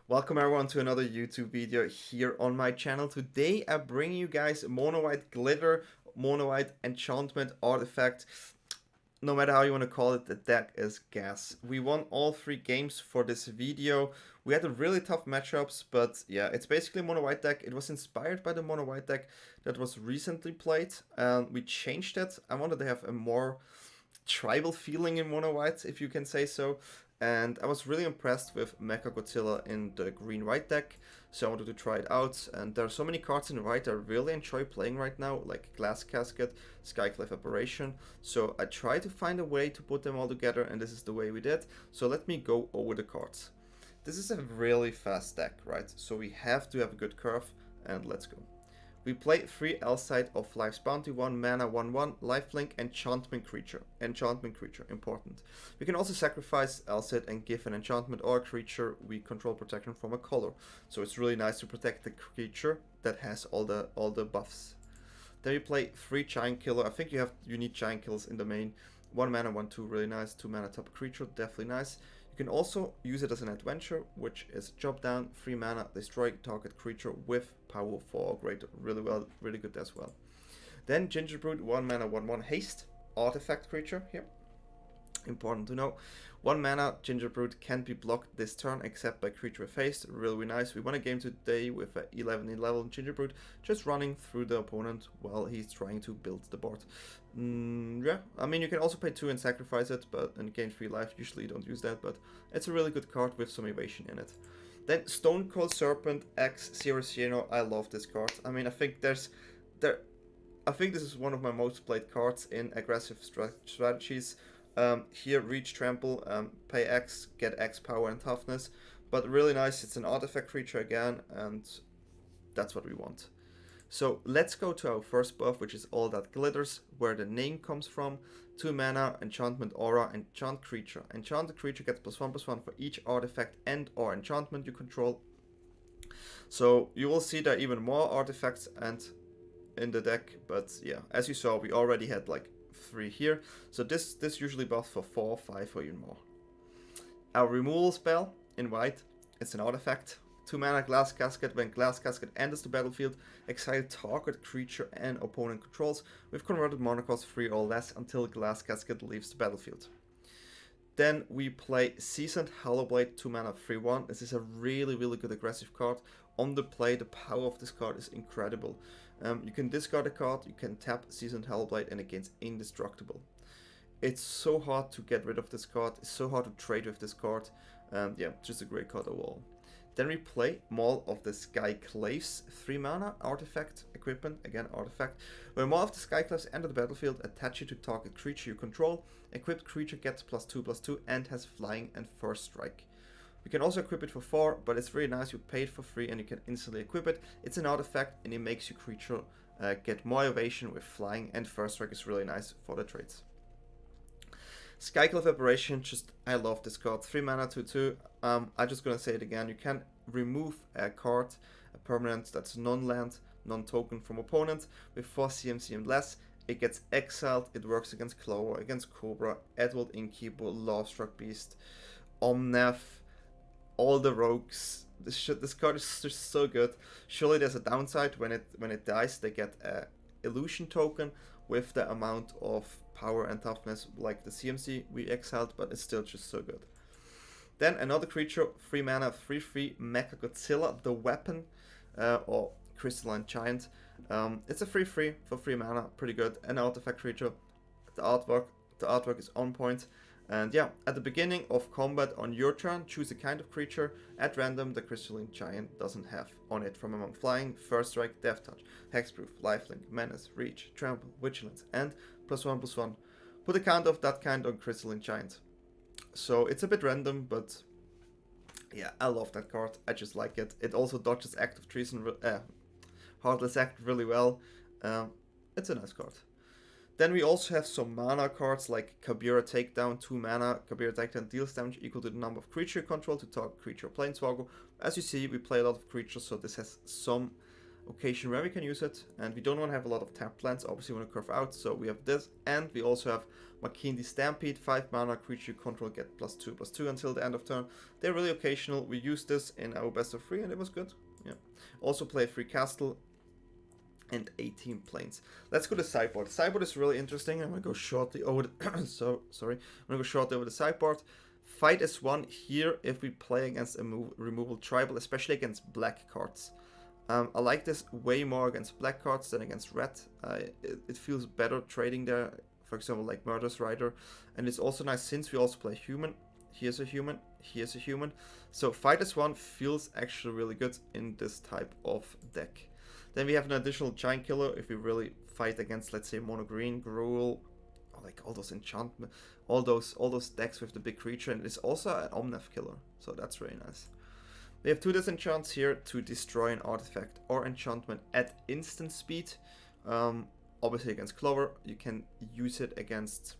Welcome everyone to another YouTube video here on my channel. Today I bring you guys mono white glitter, mono white enchantment artifact. No matter how you want to call it, the deck is gas. We won all 3 games for this video. We had a really tough matchups, but yeah, it's basically a mono white deck. It was inspired by the mono white deck that was recently played, and we changed it. I wanted to have a more tribal feeling in mono white, if you can say so. And I was really impressed with Mechagodzilla in the green-white deck, so I wanted to try it out. And there are so many cards in white I really enjoy playing right now, like Glass Casket, Skyclave Apparation. So I tried to find a way to put them all together, and this is the way we did. So let me go over the cards. This is a really fast deck, right? So we have to have a good curve, and let's go. We play 3 Alseid of Life's Bounty, 1 mana, 1/1, lifelink, enchantment creature. Enchantment creature, important. We can also sacrifice Alseid and give an enchantment or a creature we control protection from a color. So it's really nice to protect the creature that has all the buffs. Then we play 3 Giant Killer. I think you need Giant Kills in the main. 1 mana, 1/2, really nice. 2 mana top creature, definitely nice. You can also use it as an adventure, which is chop down, 3 mana, destroy target creature with power 4. Great, really good as well. Then Gingerbrute, 1 mana, 1/1 haste, artifact creature here. Important to know. 1 mana, Gingerbrute can't be blocked this turn except by creature with haste. Really nice. We won a game today with a 11 level Gingerbrute just running through the opponent while he's trying to build the board. Yeah, I mean you can also pay 2 and sacrifice it, but and gain 3 life. Usually you don't use that, but it's a really good card with some evasion in it. Then Stonecoil Serpent X Zero. I love this card. I mean I think I think this is one of my most played cards in aggressive strategies. Here, reach trample, pay X, get X power and toughness, but really nice. It's an artifact creature again, and that's what we want. So let's go to our first buff, which is All That Glitters, where the name comes from. 2 mana, enchantment aura, enchant creature. Enchanted creature gets +1/+1 for each artifact and or enchantment you control. So you will see there are even more artifacts and in the deck, but yeah, as you saw, we already had like 3 here, so this usually buffs for 4, 5 or even more. Our removal spell in white, it's an artifact. 2 mana Glass Casket. When Glass Casket enters the battlefield, exile target creature and opponent controls with converted mana cost 3 or less until Glass Casket leaves the battlefield. Then we play Seasoned Hallowblade, 2 mana 3/1. This is a really good aggressive card. On the play, the power of this card is incredible. You can discard a card, you can tap Seasoned Hallowblade, and it gains indestructible. It's so hard to get rid of this card, it's so hard to trade with this card, and yeah, just a great card overall. Then we play Maul of the Skyclaves, 3 mana, artifact, equipment, again artifact. When Maul of the Skyclaves enter the battlefield, attach it to target creature you control. Equipped creature gets +2/+2 and has flying and first strike. We can also equip it for 4, but it's really nice. You pay it for 3 and you can instantly equip it. It's an artifact and it makes your creature get more evasion with flying, and first strike is really nice for the trades. Skyclave Apparation, I love this card. 3 mana, 2/2. I'm just gonna say it again. You can remove a card, a permanent that's non-land, non-token from opponent with 4 CMC and less. It gets exiled. It works against Clover, against Cobra, Edward Innkeeper, Lovestruck Beast, Omnath, all the rogues. This card is just so good. Surely there's a downside. When it dies, they get a illusion token with the amount of power and toughness like the CMC we exiled, but it's still just so good. Then another creature, 3 mana, 3/3 Mechagodzilla, the weapon, or Crystalline Giant. It's a 3/3 for 3 mana, pretty good. An artifact creature. The artwork is on point. And yeah, at the beginning of combat on your turn, choose a kind of creature at random the Crystalline Giant doesn't have on it from among flying, first strike, death touch, hexproof, lifelink, menace, reach, trample, vigilance, and +1/+1. Put a count of that kind on Crystalline Giant. So it's a bit random, but yeah, I love that card. I just like it. It also dodges Act of Treason, Heartless Act really well. It's a nice card. Then we also have some mana cards like Kabira Takedown, 2 mana. Kabira Takedown deals damage equal to the number of creature you control to target creature or planeswalker. As you see, we play a lot of creatures, so this has some occasion where we can use it, and we don't want to have a lot of tapped lands, obviously we want to curve out, so we have this, and we also have Makindi Stampede, 5 mana, creature you control get +2/+2 until the end of turn. They're really occasional. We used this in our best of 3 and it was good. Yeah. Also play 3 castle and 18 planes. Let's go to sideboard. Sideboard is really interesting. I'm gonna go shortly over the I'm gonna go shortly over the sideboard. Fight is 1 here if we play against a removal tribal, especially against black cards. I like this way more against black cards than against red. It feels better trading there, for example, like Murderous Rider. And it's also nice since we also play human. Here's a human, here's a human. So fight is 1 feels actually really good in this type of deck. Then we have an additional giant killer if we really fight against, let's say, mono green, Gruul, or like all those enchantment, all those decks with the big creature. And it's also an Omnath killer, so that's really nice. We have 2 disenchants here to destroy an artifact or enchantment at instant speed. Obviously against Clover, you can use it against,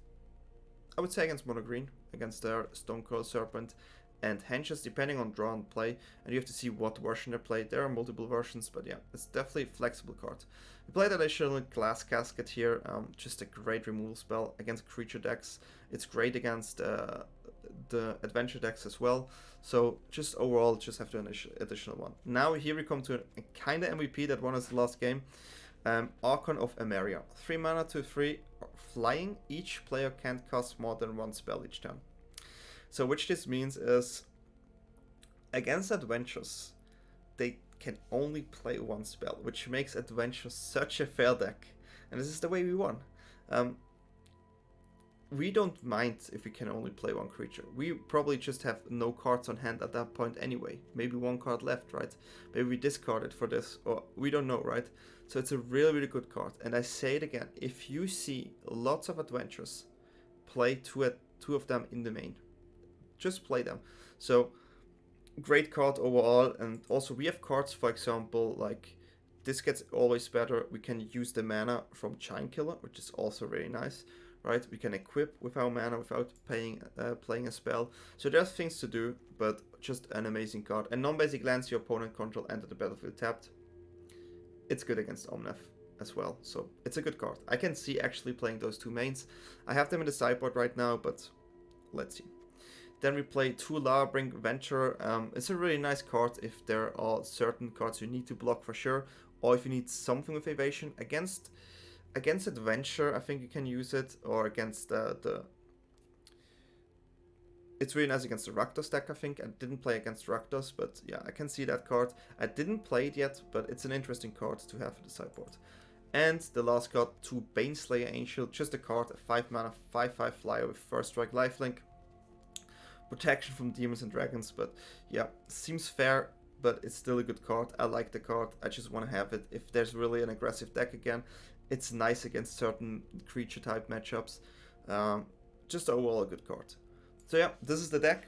I would say against mono green, against their Stonecoil Serpent and Henches, depending on draw and play. And you have to see what version they play. There are multiple versions, but yeah, it's definitely a flexible card. We play that additional Glass Casket here, just a great removal spell against creature decks. It's great against the adventure decks as well. So just overall, just have to additional 1. Now here we come to a kind of MVP that won us the last game. Archon of Emeria. 3 mana to 3 flying. Each player can't cast more than 1 spell each turn. So which this means is against adventures, they can only play 1 spell, which makes adventures such a fair deck. And this is the way we won. We don't mind if we can only play 1 creature. We probably just have no cards on hand at that point anyway. Maybe 1 card left, right? Maybe we discard it for this, or we don't know, right? So it's a really, really good card. And I say it again, if you see lots of adventures, play 2 of them in the main. Just play them. So great card overall. And also we have cards, for example, like this gets always better. We can use the mana from Giant Killer, which is also very nice. Right, we can equip with our mana without playing a spell. So there's things to do, but just an amazing card. And non-basic lands your opponent control enter the battlefield tapped. It's good against Omnath as well, so it's a good card. I can see actually playing those 2 mains. I have them in the sideboard right now, but let's see. Then we play 2 Lavabrink Venturer. It's a really nice card if there are certain cards you need to block for sure, or if you need something with evasion against Adventure, I think you can use it, or against it's really nice against the Rakdos deck, I think. I didn't play against Rakdos, but yeah, I can see that card. I didn't play it yet, but it's an interesting card to have in the sideboard. And the last card, 2 Baneslayer Angel, just a card, a 5 mana, 5/5 flyer with first strike lifelink. Protection from demons and dragons, but yeah, seems fair, but it's still a good card. I like the card, I just want to have it. If there's really an aggressive deck again, it's nice against certain creature type matchups. Just overall a good card. So yeah, this is the deck.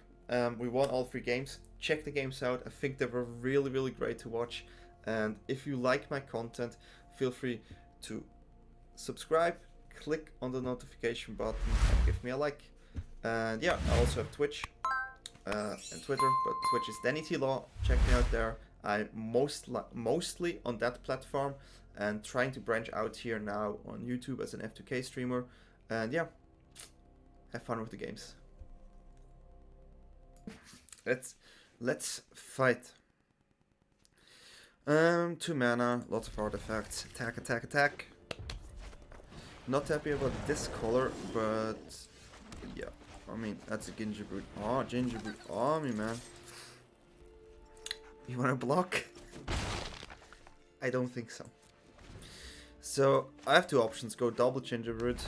We won all 3 games. Check the games out. I think they were really, really great to watch. And if you like my content, feel free to subscribe, click on the notification button, and give me a like. And yeah, I also have Twitch and Twitter, but Twitch is DanyTLaw. Check me out there. I'm mostly on that platform, and trying to branch out here now on YouTube as an F2K streamer. And yeah, have fun with the games. Let's fight. 2 mana, lots of artifacts. Attack, attack, attack. Not happy about this color, but yeah, I mean that's a Gingerbrute. Oh, Gingerbrute army, man. You wanna block? I don't think so. So I have 2 options. Go double Gingerbrute.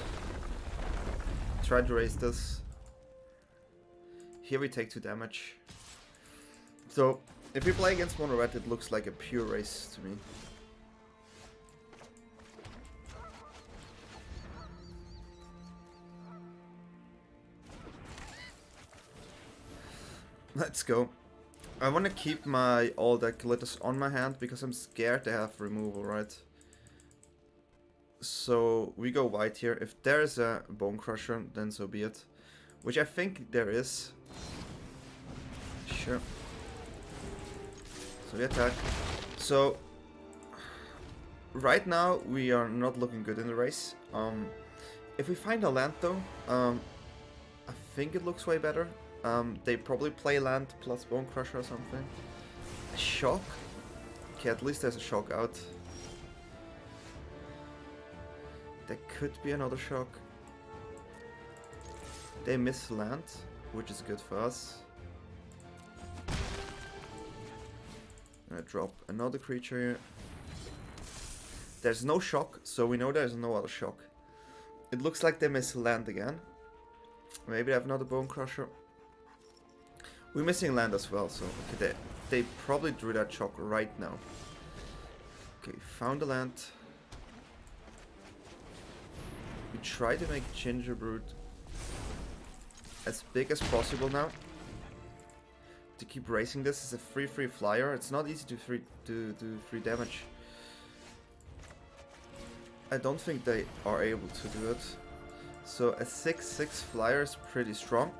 Try to raise this. Here we take 2 damage. So if we play against mono red, it looks like a pure race to me. Let's go. I want to keep my all deck glitters on my hand because I'm scared they have removal, right? So we go white here. If there is a Bone Crusher, then so be it. Which I think there is. Sure. So we attack. So right now we are not looking good in the race. If we find a land though, I think it looks way better. They probably play land plus Bone Crusher or something. A shock? Okay, at least there's a shock out. There could be another shock. They miss land, which is good for us. I'm gonna drop another creature here. There's no shock, so we know there's no other shock. It looks like they miss land again. Maybe they have another Bone Crusher. We're missing land as well, so okay, they probably drew that shock right now. Okay, found the land. We try to make Gingerbrute as big as possible now. To keep racing this is a free flyer. It's not easy to do free damage. I don't think they are able to do it. So a 6/6 flyer is pretty strong.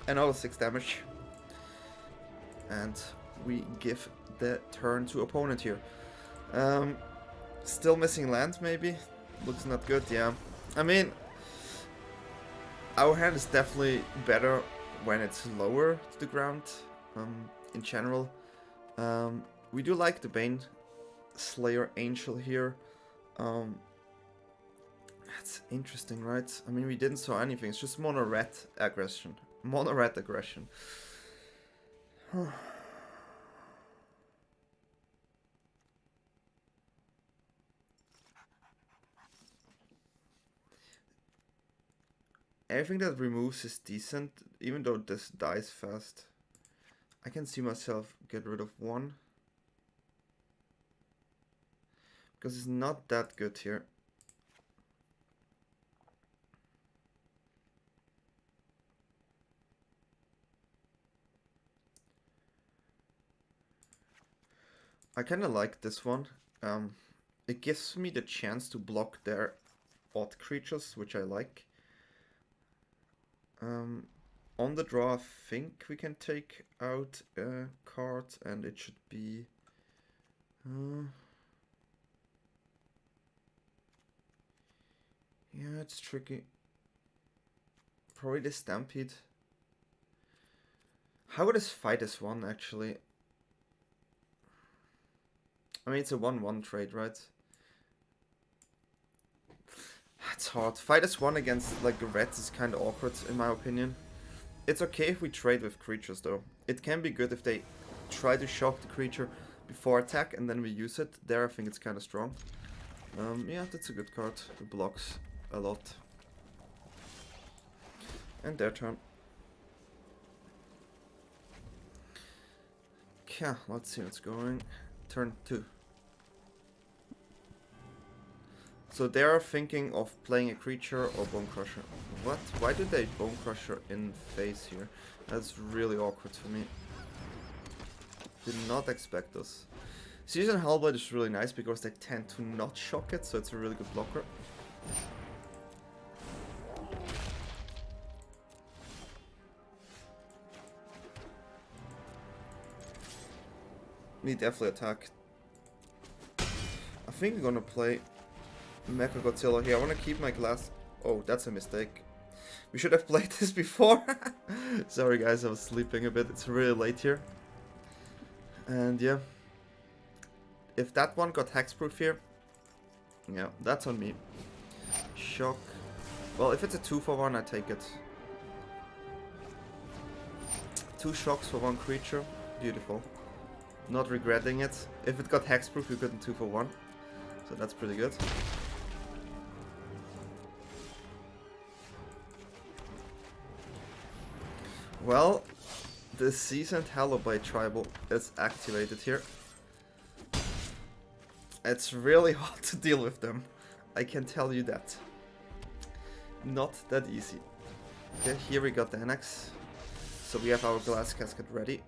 Another 6 damage. And we give the turn to opponent here. Still missing land maybe. Looks not good, yeah. I mean, our hand is definitely better when it's lower to the ground, in general. We do like the Baneslayer Angel here. That's interesting, right? I mean, we didn't saw anything. It's just mono red aggression. Mono red aggression. Everything that removes is decent, even though this dies fast. I can see myself get rid of one. Because it's not that good here. I kind of like this one. It gives me the chance to block their odd creatures, which I like. On the draw, I think we can take out a card, and it should be... yeah, it's tricky. Probably the Stampede. How would I fight this one, actually? I mean, it's a 1/1 trade, right? It's hard. Fight as one against like the reds is kind of awkward in my opinion. It's okay if we trade with creatures though. It can be good if they try to shock the creature before attack and then we use it. There I think it's kind of strong. Yeah, that's a good card. It blocks a lot. And their turn. Yeah, let's see what's going. Turn 2. So they are thinking of playing a creature or Bone Crusher. What? Why did they Bone Crusher in face here? That's really awkward for me. Did not expect this. Seasoned Hallowblade is really nice because they tend to not shock it, so it's a really good blocker. We definitely attack. I think I'm gonna play Mecha Godzilla here. I want to keep my glass. Oh, that's a mistake. We should have played this before. Sorry guys, I was sleeping a bit. It's really late here. And yeah. If that one got hexproof here, yeah, that's on me. Shock. Well, if it's a 2-for-1, I take it. 2 shocks for 1 creature. Beautiful. Not regretting it. If it got hexproof, we couldn't 2-for-1. So that's pretty good. Well, the Seasoned Hallowblade tribal is activated here. It's really hard to deal with them. I can tell you that. Not that easy. Okay, here we got the annex. So we have our Glass Casket ready.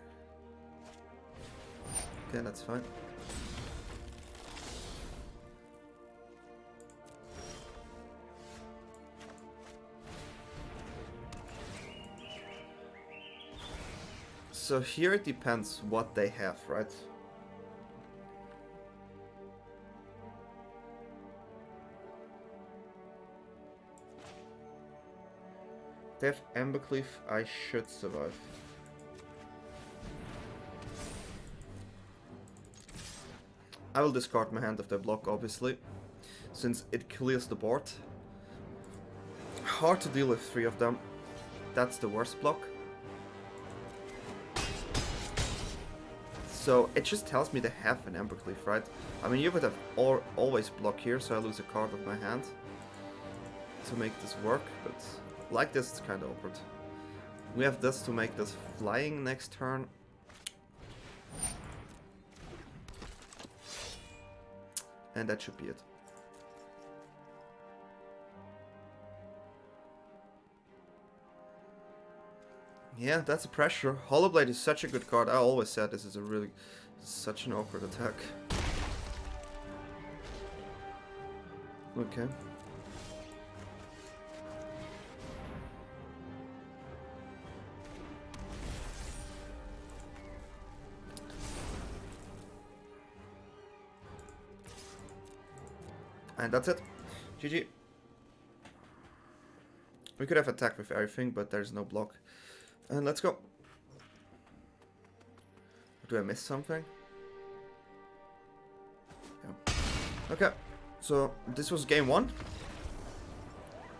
Okay, that's fine. So here it depends what they have, right? They have Embercleave, I should survive. I will discard my hand if they block, obviously, since it clears the board. Hard to deal with 3 of them. That's the worst block. So it just tells me they have an Embercleave, right? I mean, you would have always block here, so I lose a card of my hand to make this work, but like this it's kind of awkward. We have this to make this flying next turn. And that should be it. Yeah, that's a pressure. Hallowblade is such a good card. I always said this is a really such an awkward attack. Okay. And that's it. GG. We could have attacked with everything, but there's no block. And let's go. Do I miss something? Yeah. Okay, so this was game 1.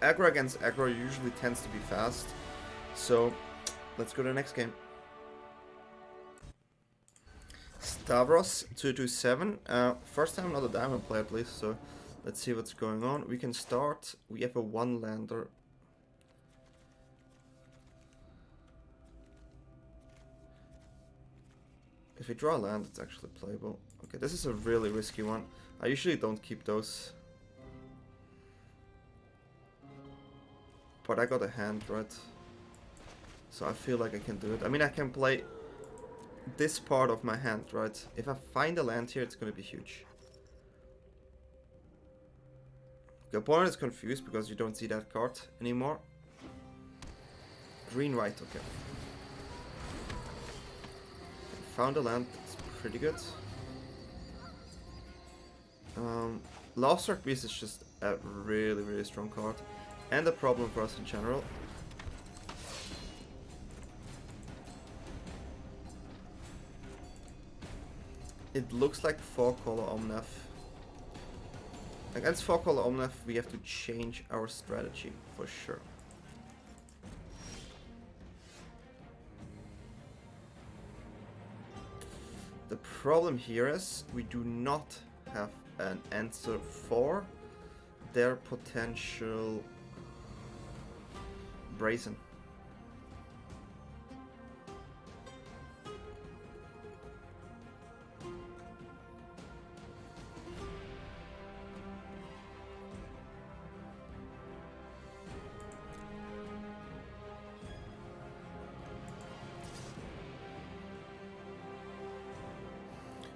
Aggro against aggro usually tends to be fast. So let's go to the next game. Stavros 227. First time not a diamond player at least, so let's see what's going on. We can start. We have a 1-lander. If we draw a land, it's actually playable. Okay, this is a really risky one. I usually don't keep those. But I got a hand, right? So I feel like I can do it. I mean, I can play this part of my hand, right? If I find a land here, it's going to be huge. The opponent is confused because you don't see that card anymore. Green, white, okay. Found a land, it's pretty good. Lavabrink Beast is just a really, really strong card. And a problem for us in general. It looks like 4-color Omnath. Against 4-color Omnath, we have to change our strategy for sure. The problem here is we do not have an answer for their potential Brazen.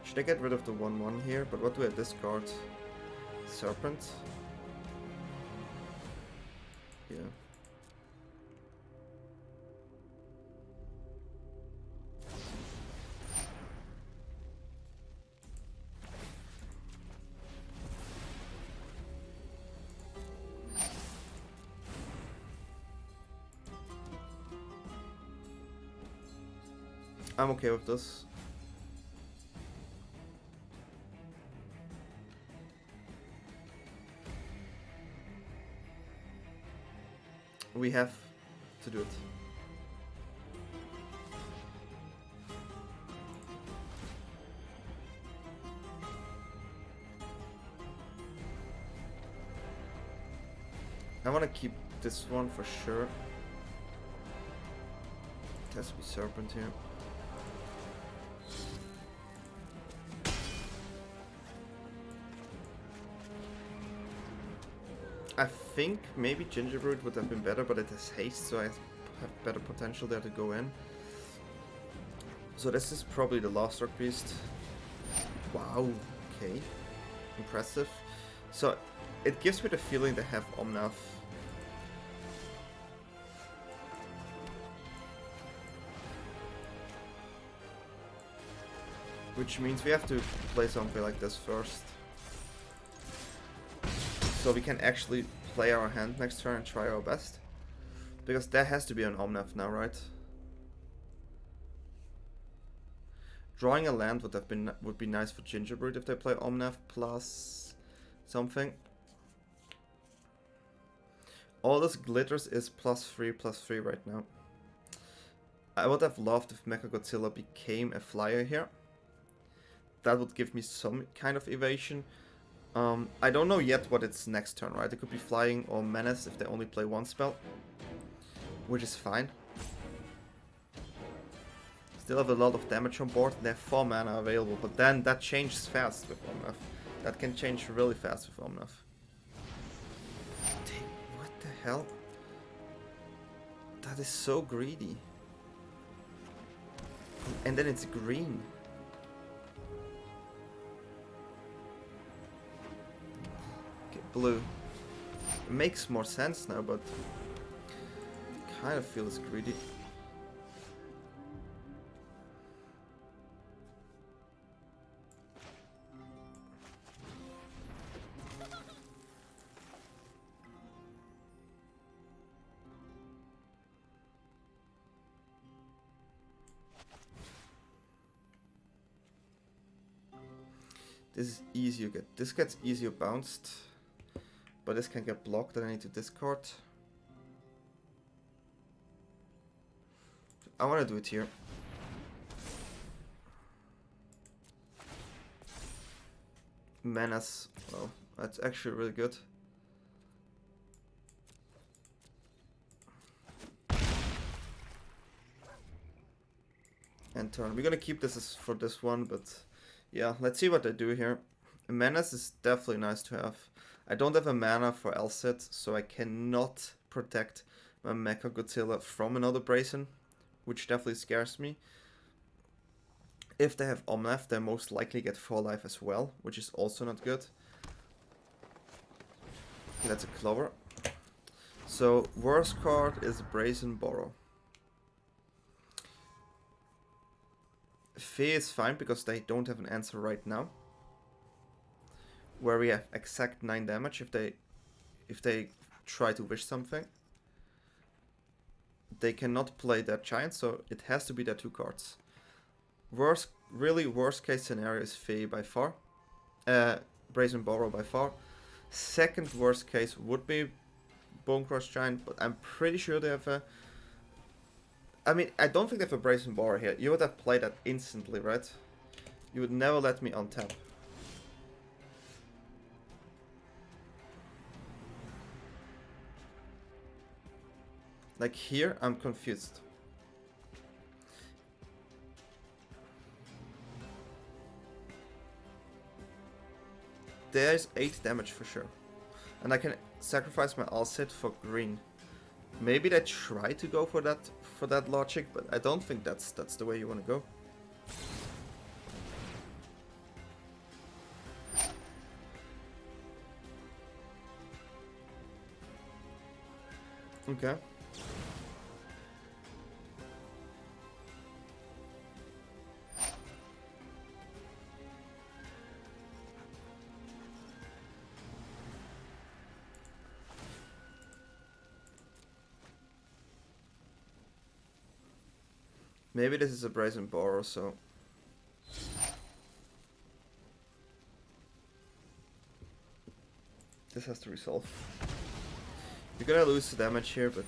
Should I get rid of the 1/1 here? But what do I discard? Serpent? Yeah. I'm okay with this. We have to do it. I want to keep this one for sure. It has to be Serpent here. I think maybe Gingerbrute would have been better, but it has haste, so I have better potential there to go in. So this is probably the Lavabrink Beast. Wow, okay. Impressive. So it gives me the feeling they have Omnath. Which means we have to play something like this first. So we can actually play our hand next turn and try our best. Because there has to be an Omnath now, right? Drawing a land would be nice for Gingerbrute if they play Omnath plus something. All this glitters is +3/+3 right now. I would have loved if Mechagodzilla became a flyer here. That would give me some kind of evasion. I don't know yet what its next turn, right? It could be flying or menace if they only play one spell, which is fine. Still have a lot of damage on board. They have 4 mana available, but then that changes fast with Omnath. That can change really fast with Omnath. What the hell? That is so greedy. And then it's green. Okay, blue. It makes more sense now, but kind of feels greedy. This is easier. This gets easier bounced, but this can get blocked and I need to discard. I want to do it here. Menace. Well, that's actually really good. And turn. We're gonna keep this as for this one, but yeah, let's see what they do here. A Menace is definitely nice to have. I don't have a mana for Alseid, so I cannot protect my Mechagodzilla from another Brazen, which definitely scares me. If they have Omnath, they most likely get 4 life as well, which is also not good. Okay, that's a Clover. So, worst card is Brazen Borrow. Fey is fine because they don't have an answer right now. Where we have exact 9 damage if they try to wish something. They cannot play that giant, so it has to be their 2 cards. Really worst case scenario is Fey by far. Brazen Borrow by far. Second worst case would be Bonecrush Giant, but I'm pretty sure they have a... I mean, I don't think they have a Brazen Borrow here. You would have played that instantly, right? You would never let me untap. Like here, I'm confused. There's 8 damage for sure. And I can sacrifice my Alseid for green. Maybe they try to go for that logic, but I don't think that's the way you want to go. Okay. Maybe this is a Brazen Borrow, so... This has to resolve. You're gonna lose the damage here, but...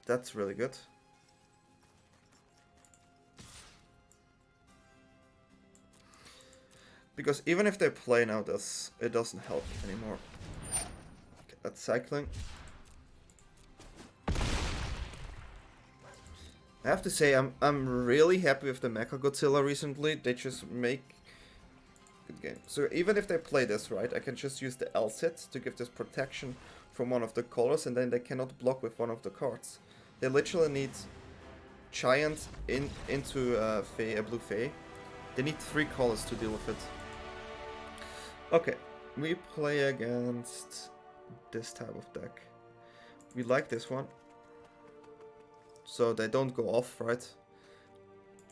That's really good. Because even if they play now this, it doesn't help anymore. Okay, that's cycling. I have to say, I'm really happy with the Mechagodzilla recently. They just make good game. So even if they play this, right, I can just use the Alseid to give this protection from one of the colors, and then they cannot block with one of the cards. They literally need Giant into a blue Fey. They need 3 colors to deal with it. Okay, we play against this type of deck. We like this one. So they don't go off, right?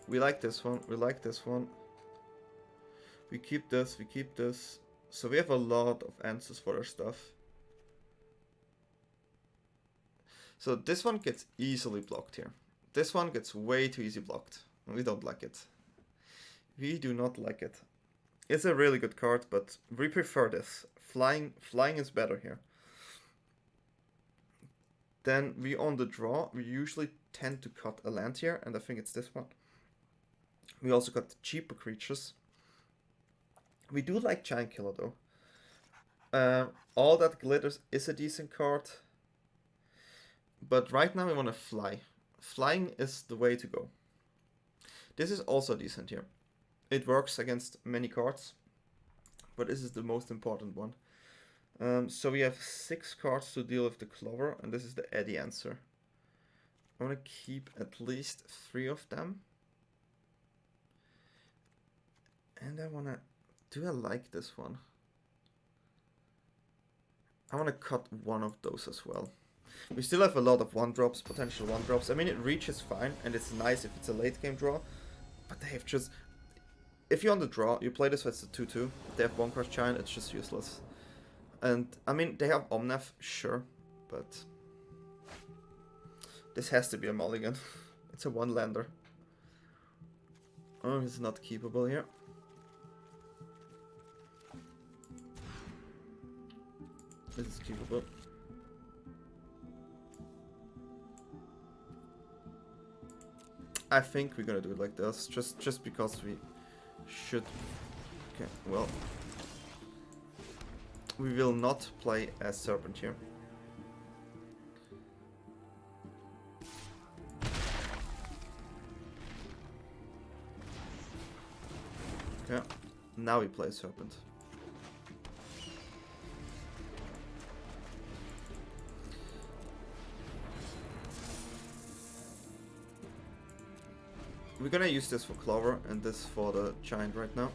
We like this one. We like this one. We keep this. We keep this. So we have a lot of answers for our stuff. So this one gets easily blocked here. This one gets way too easy blocked. We don't like it. We do not like it. It's a really good card, but we prefer this. Flying is better here. Then we on the draw, we usually tend to cut a land here, and I think it's this one. We also got the cheaper creatures. We do like Giant Killer though. All That Glitters is a decent card. But right now we want to fly. Flying is the way to go. This is also decent here. It works against many cards, but this is the most important one. So we have 6 cards to deal with the Clover, and this is the Eddy answer. I want to keep at least 3 of them. And I want to... Do I like this one? I want to cut one of those as well. We still have a lot of 1-drops, potential 1-drops. I mean, it reaches fine, and it's nice if it's a late game draw. But they have just... If you're on the draw, you play this with the 2-2. They have 1-card Giant, it's just useless. And, I mean, they have Omnath, sure. But... This has to be a mulligan. It's a 1-lander. Oh, it's not keepable here. This is keepable. I think we're gonna do it like this, just because we should. Okay, well, we will not play as Serpent here. Okay, now we play Serpent. We're gonna use this for Clover and this for the Giant right now.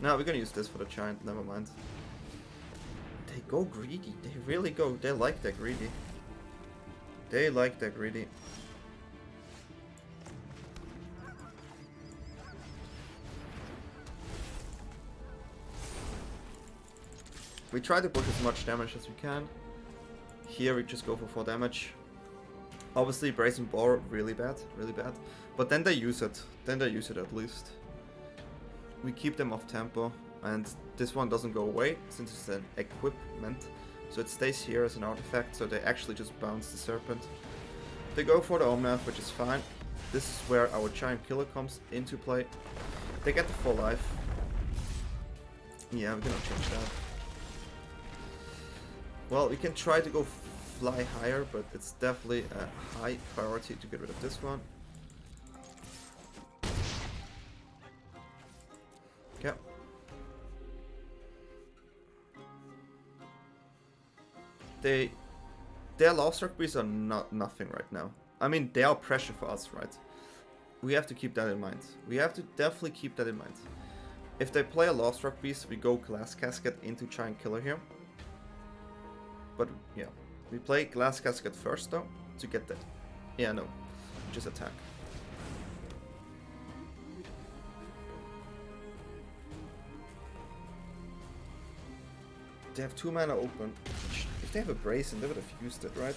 No, we're gonna use this for the Giant, never mind. They go greedy, they really go, they like that greedy. They like that greedy. We try to put as much damage as we can. Here we just go for 4 damage. Obviously, Brazen Boar, really bad, really bad. But then they use it. Then they use it at least. We keep them off tempo. And this one doesn't go away, since it's an equipment. So it stays here as an artifact, so they actually just bounce the Serpent. They go for the Omnath, which is fine. This is where our Giant Killer comes into play. They get the full life. Yeah, we cannot change that. Well, we can try to go fly higher, but it's definitely a high priority to get rid of this one. Okay. Their Lost Rock Beasts are not nothing right now. I mean, they are pressure for us, right? We have to keep that in mind. We have to definitely keep that in mind. If they play a Lost Rock Beast, we go Glass Casket into Giant Killer here. But yeah, we play Glass Casket first though, to get that. Yeah, no, just attack. They have 2 mana open. If they have a Brazen, they would have used it, right?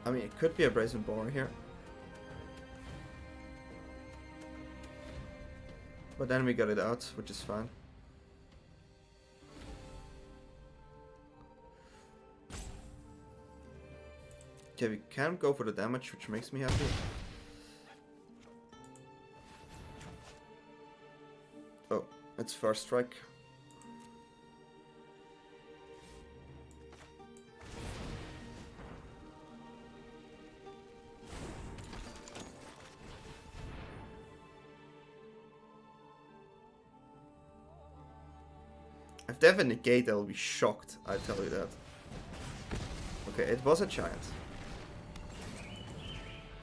I mean, it could be a Brazen Boar here. But then we got it out, which is fine. Okay, we can go for the damage, which makes me happy. Oh, it's first strike. If they have a negate, I'll be shocked, I tell you that. Okay, it was a Giant.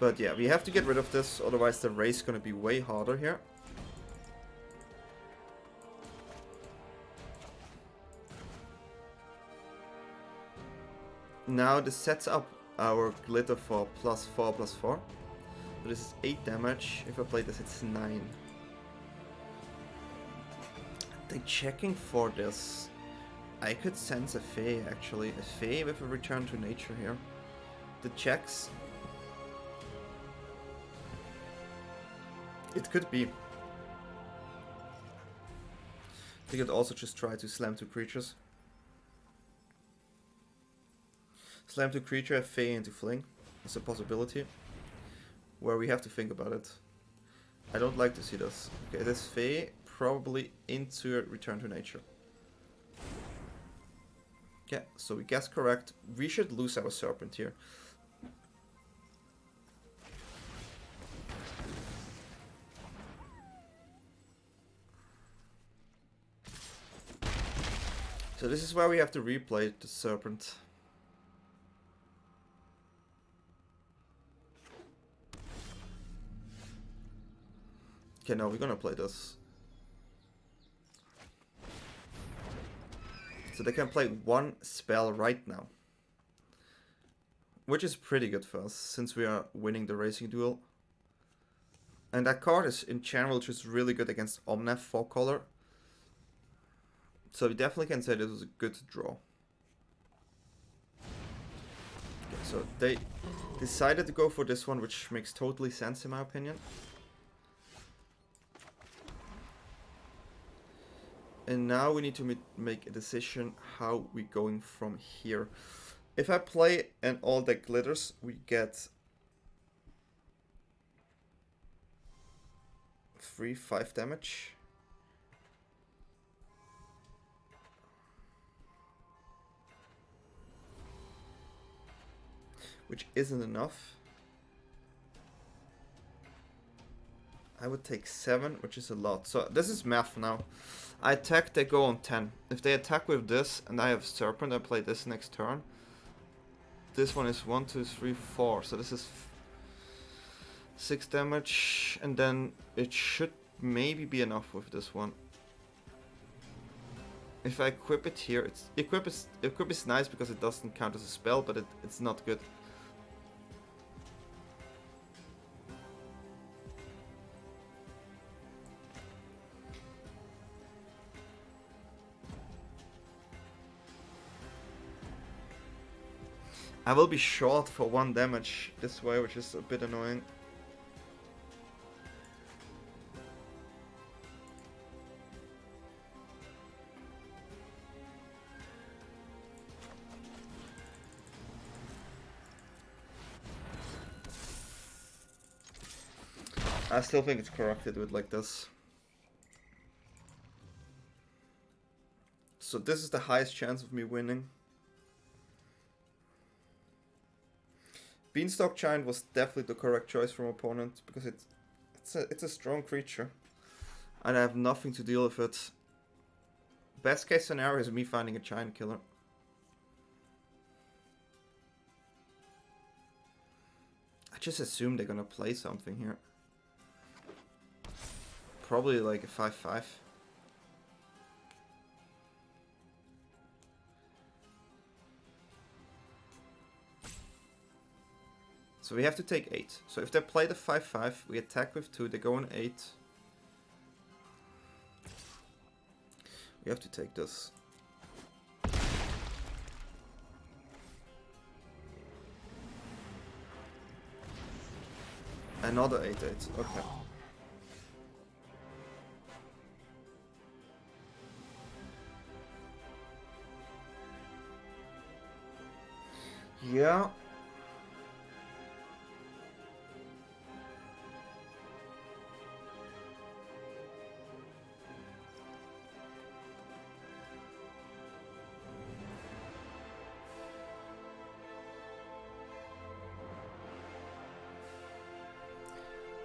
But yeah, we have to get rid of this, otherwise the race is gonna be way harder here. Now this sets up our glitter for +4/+4. So this is 8 damage. If I play this, it's 9. They're checking for this. I could sense a Fae actually. A Fae with a return to nature here. The checks. It could be. They could also just try to slam 2 creatures. Slam 2 creature, Fae into Fling. It's a possibility. Where we have to think about it. I don't like to see this. Okay, this Fae probably into a return to nature. Okay, so we guess correct. We should lose our Serpent here. So this is where we have to replay the Serpent. Okay, no, we're gonna play this. So they can play 1 spell right now. Which is pretty good for us, since we are winning the racing duel. And that card is in general just really good against Omnath 4-color. So we definitely can say this was a good draw. Okay, so they decided to go for this one, which makes totally sense in my opinion. And now we need to make a decision how we're going from here. If I play an all deck glitters, we get 3/5 damage. Which isn't enough. I would take 7, which is a lot. So this is math now. I attack, they go on 10. If they attack with this and I have Serpent, I play this next turn. This one is 1, 2, 3, 4. So this is 6 damage. And then it should maybe be enough with this one. If I equip it here, equip is nice because it doesn't count as a spell, but it's not good. I will be short for 1 damage this way, which is a bit annoying. I still think it's correct to do it like this. So this is the highest chance of me winning. Beanstalk Giant was definitely the correct choice from opponent because it's a strong creature. And I have nothing to deal with it. Best case scenario is me finding a giant killer. I just assume they're gonna play something here. Probably like a 5/5. So we have to take 8. So if they play the 5/5, we attack with 2, they go on 8. We have to take this. Another 8/8, okay. Yeah.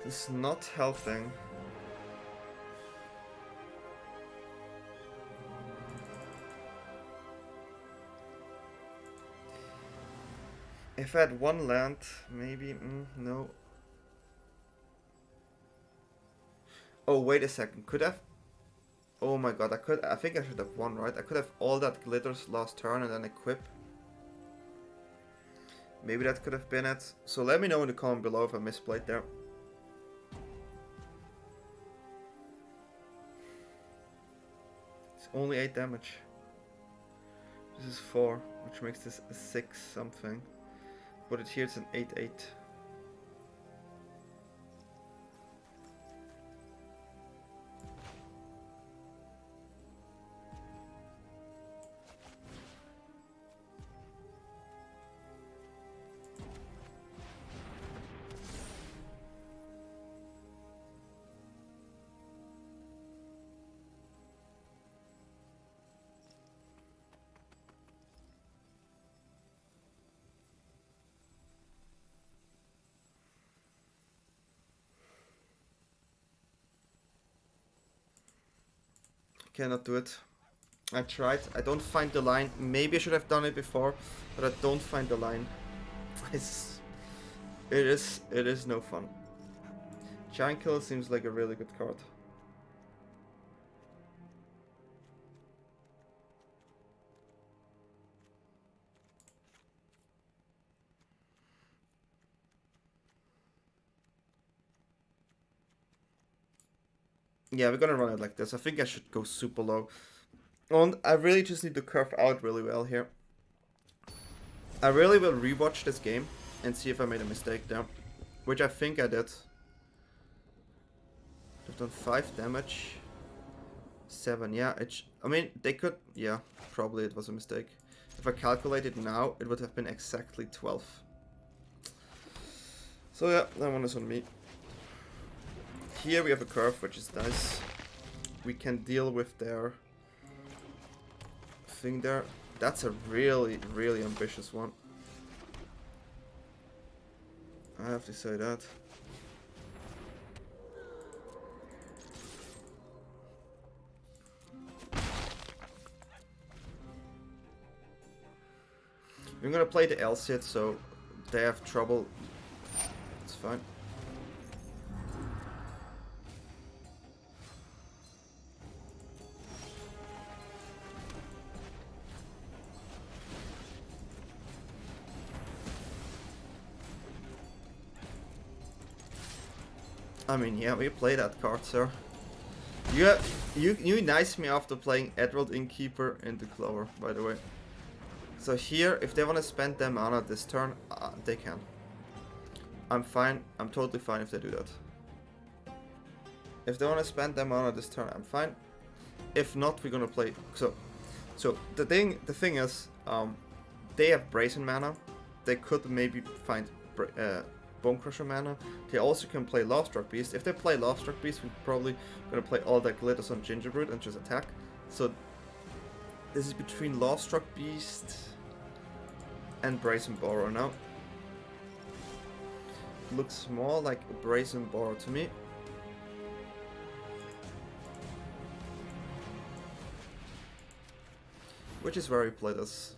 It's not helping. If I had 1 land, maybe, no. Oh, wait a second. Could have... Oh my god, I think I should have won, right? I could have all that glitters last turn and then equip. Maybe that could have been it. So let me know in the comment below if I misplayed there. It's only 8 damage. This is 4, which makes this a 6 something. But here it's an 8-8. Cannot do it. I tried. I don't find the line. Maybe I should have done it before, but I don't find the line. It is no fun. Giant Killer seems like a really good card. Yeah, we're gonna run it like this. I think I should go super low. And I really just need to curve out really well here. I really will rewatch this game and see if I made a mistake there. Which I think I did. I've done 5 damage. 7, yeah. I mean, they could... Yeah, probably it was a mistake. If I calculated now, it would have been exactly 12. So yeah, that one is on me. Here we have a curve, which is nice. We can deal with their thing there. That's a really, really ambitious one. I have to say that. We're gonna play the Alseid, so they have trouble. It's fine. I mean, yeah, we play that card, sir. You nice me after playing Emerald Innkeeper into Clover, by the way. So here, if they want to spend their mana this turn, they can. I'm fine. I'm totally fine if they do that. If they want to spend their mana this turn, I'm fine. If not, we're gonna play. So the thing is, they have Brazen mana. They could maybe find Bone Crusher mana. They also can play Lovestruck Beast. If they play Lovestruck Beast, we're probably gonna play all that glitters on Gingerbrute and just attack. So this is between Lovestruck Beast and Brazen Borrow now. Looks more like a Brazen Borrow to me. Which is where we play this.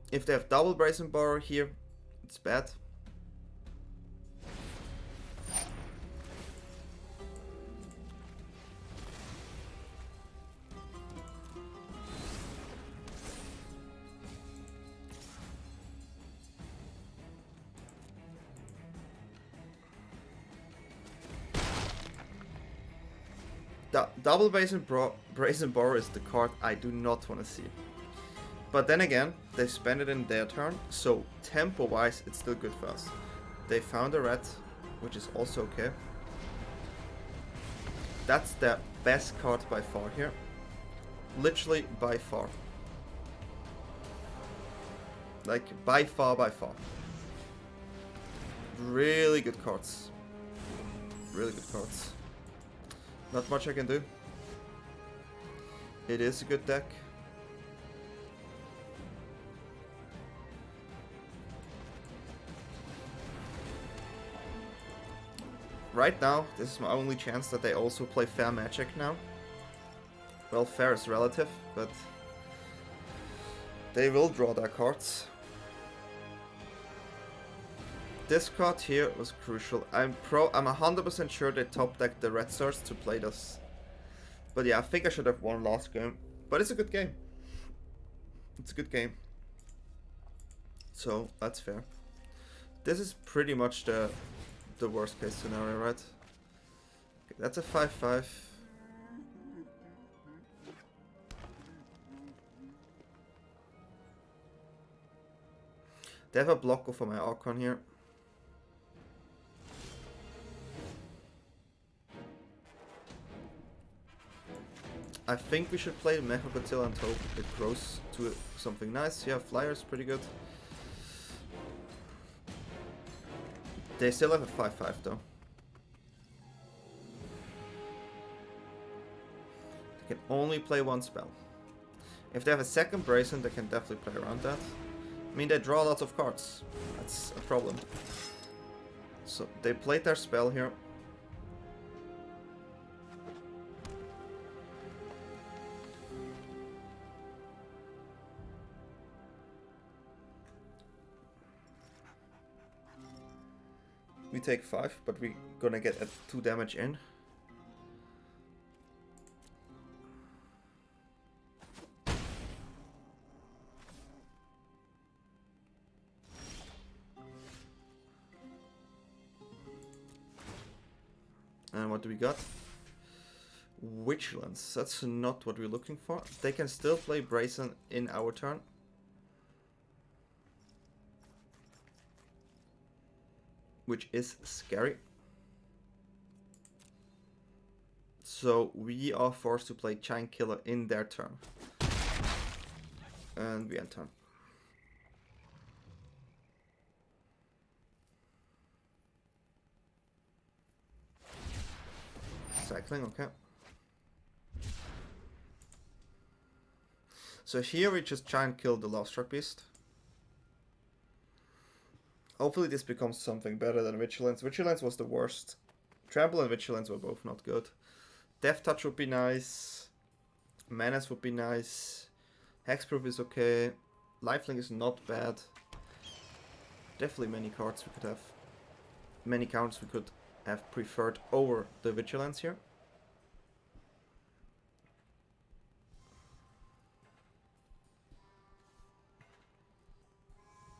If they have double Brazen Borrow here, it's bad. Double Brazen Borrow is the card I do not want to see. But then again, they spend it in their turn, so tempo-wise, it's still good for us. They found a red, which is also okay. That's the best card by far here. Literally by far. Like, by far, by far. Really good cards. Really good cards. Not much I can do. It is a good deck. Right now, this is my only chance that they also play Fair Magic now. Well, fair is relative, but they will draw their cards. This card here was crucial. I'm 100% sure they top decked the red stars to play this. But yeah, I think I should have won last game. But it's a good game. It's a good game. So that's fair. This is pretty much the worst case scenario, right? Okay, that's a 5/5. They have a blocker for my Archon here. I think we should play Mecha Godzilla and hope it grows to something nice. Yeah, Flyer's pretty good. They still have a 5/5 though. They can only play one spell. If they have a second Brazen, they can definitely play around that. I mean, they draw lots of cards. That's a problem. So they played their spell here. We take 5, but we're gonna get a 2 damage in. And what do we got? Vigilance. That's not what we're looking for. They can still play Brazen in our turn. Which is scary. So we are forced to play Giant Killer in their turn. And we end turn. Cycling, okay. So here we just Giant Kill the Lovestruck Beast. Hopefully this becomes something better than Vigilance. Vigilance was the worst. Trample and Vigilance were both not good. Death Touch would be nice. Menace would be nice. Hexproof is okay. Lifelink is not bad. Definitely many cards we could have. Many counters we could have preferred over the Vigilance here.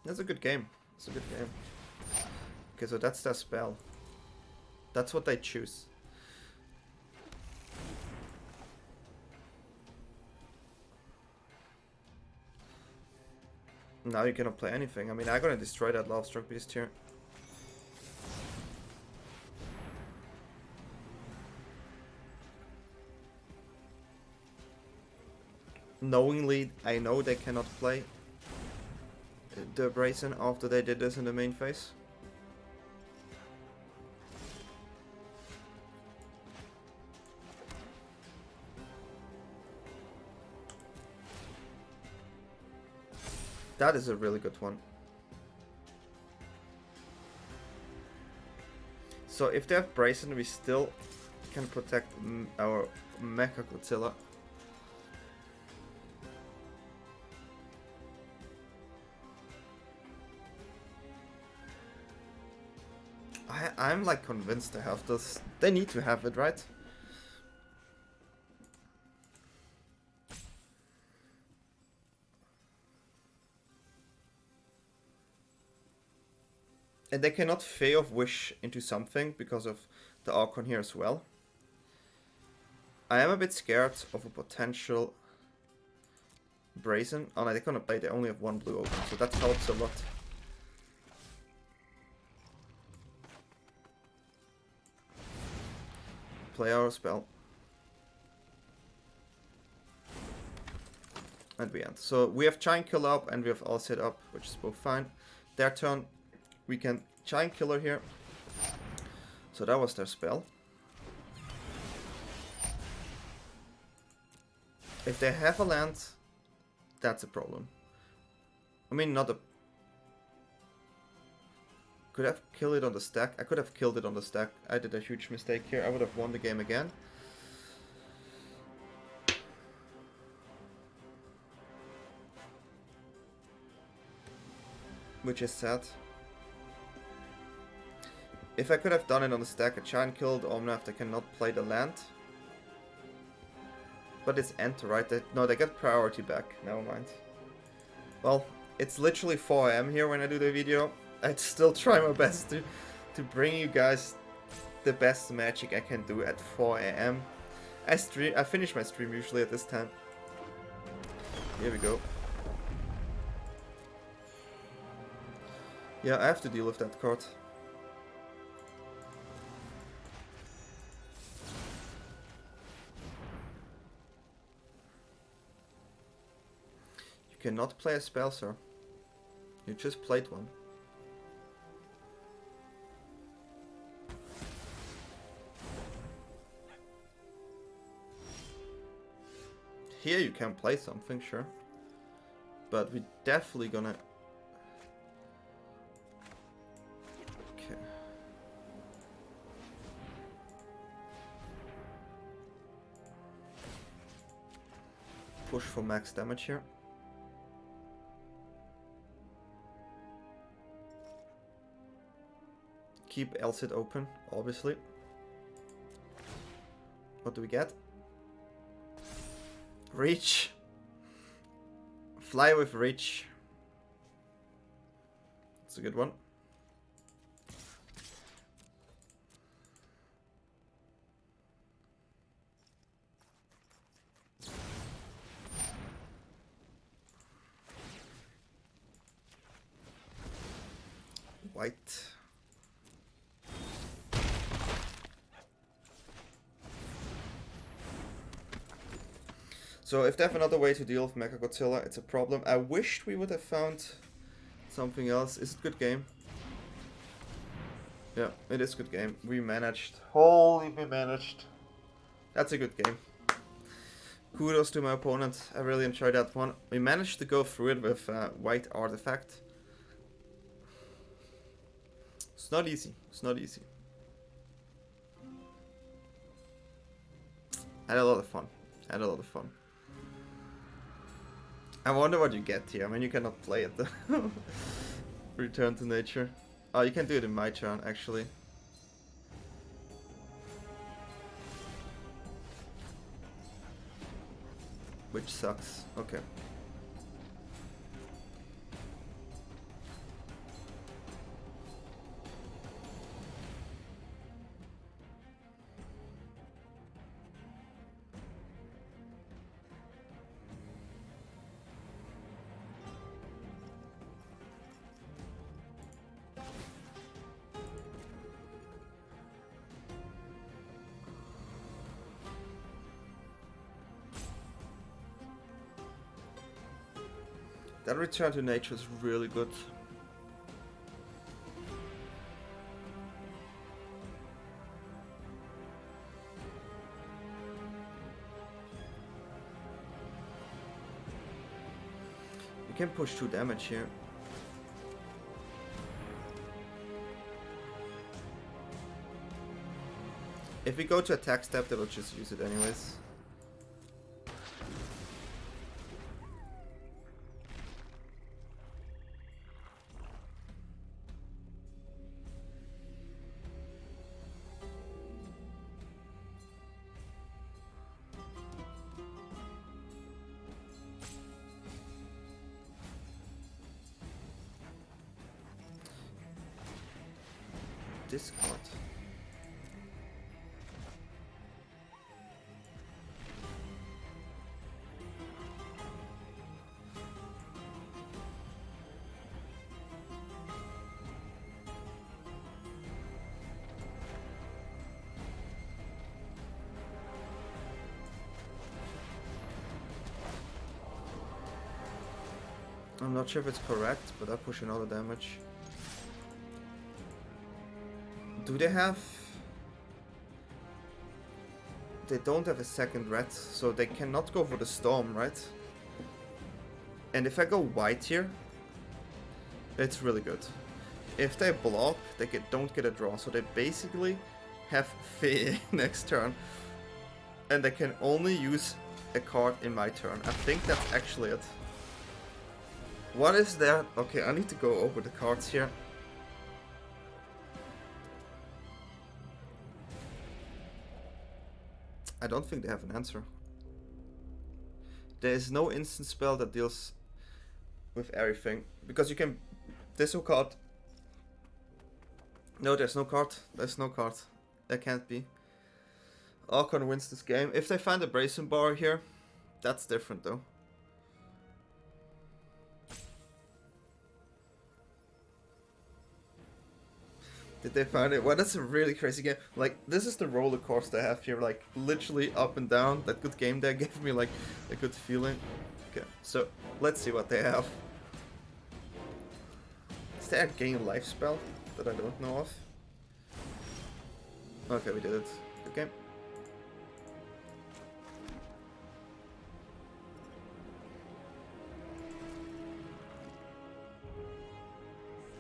That's a good game. It's a good game. Okay, so that's their spell. That's what they choose. Now you cannot play anything. I mean, I'm gonna destroy that Lovestruck Beast here. Knowingly, I know they cannot play the Brazen after they did this in the main phase. That is a really good one. So if they have Brazen, we still can protect our Mecha Godzilla. I'm like convinced they have this. They need to have it, right? And they cannot Fae of Wish into something because of the Archon here as well. I am a bit scared of a potential Brazen. Oh no, they're gonna play, they only have one blue open, so that helps a lot. Play our spell. And we end. So we have Giant Killer up and we have Alseid up, which is both fine. Their turn, we can Giant Killer here. So that was their spell. If they have a land, that's a problem. I mean, not a... Could have killed it on the stack. I could have killed it on the stack. I did a huge mistake here. I would have won the game again. Which is sad. If I could have done it on the stack, a Giant killed Omnath, they cannot play the land. But it's enter, right? No, they get priority back. Never mind. Well, it's literally 4 AM here when I do the video. I'd still try my best to bring you guys the best Magic I can do at 4 AM. I finish my stream usually at this time. Here we go. Yeah, I have to deal with that card. You cannot play a spell, sir. You just played one. Here you can play something, sure. But we're definitely gonna... Okay. Push for max damage here. Keep Alseid open, obviously. What do we get? Reach. Fly with reach. It's a good one. White. So if they have another way to deal with Mechagodzilla, it's a problem. I wished we would have found something else. Is it good game? Yeah, it is good game. We managed. Holy, we managed. That's a good game. Kudos to my opponent. I really enjoyed that one. We managed to go through it with white artifact. It's not easy. It's not easy. I had a lot of fun. I had a lot of fun. I wonder what you get here. I mean, you cannot play it. Return to nature. Oh, you can do it in my turn, actually. Which sucks. Okay. That return to nature is really good. You can push 2 damage here. If we go to attack step, they will just use it anyways. Discard. I'm not sure if it's correct, but I push another damage. Do they have... They don't have a second red, so they cannot go for the storm, right? And if I go white here, it's really good. If they block, they don't get a draw, so they basically have Fey next turn. And they can only use a card in my turn. I think that's actually it. What is there? Okay, I need to go over the cards here. I don't think they have an answer. There is no instant spell that deals with everything. Because you can discard. No, there's no card. There's no card. There can't be. Archon wins this game. If they find a Brazen Bar here, that's different though. Did they find it? Well, that's a really crazy game. Like, this is the roller coaster I have here. Like, literally up and down. That good game there gave me, like, a good feeling. Okay, so, let's see what they have. Is there a gain life spell that I don't know of? Okay, we did it. Okay.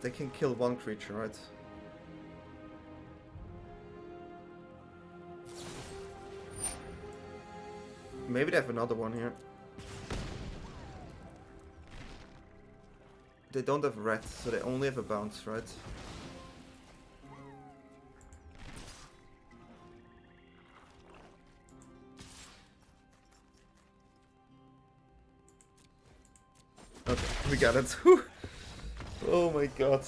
They can kill one creature, right? Maybe they have another one here. They don't have red, so they only have a bounce, right? Okay, we got it. Oh my god.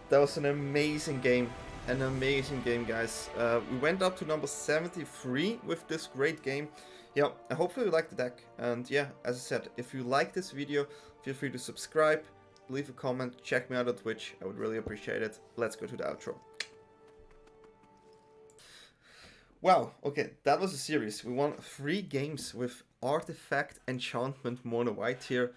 That was an amazing game. An amazing game, guys. We went up to number 73 with this great game. Yeah, I hopefully you liked the deck. And yeah, as I said, if you like this video, feel free to subscribe, leave a comment, check me out on Twitch. I would really appreciate it. Let's go to the outro. Wow, okay, that was a series. We won 3 games with Artifact Enchantment Mono White here.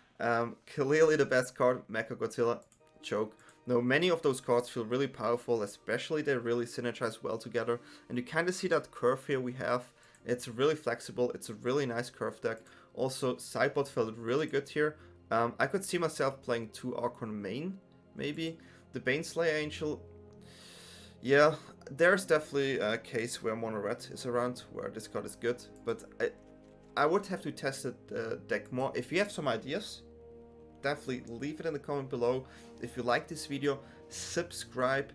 Clearly the best card, Mecha Godzilla. Joke. Now, many of those cards feel really powerful, especially they really synergize well together. And you kind of see that curve here we have. It's really flexible, it's a really nice curve deck. Also, Sideboard felt really good here. I could see myself playing 2 Archon main, maybe. The Baneslayer Angel, yeah, there's definitely a case where Mono Red is around, where this card is good. But I would have to test the deck more. If you have some ideas, definitely leave it in the comment below. If you like this video, subscribe,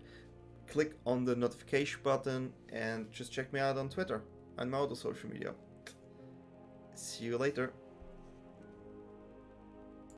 click on the notification button, and just check me out on Twitter and my other social media. See you later.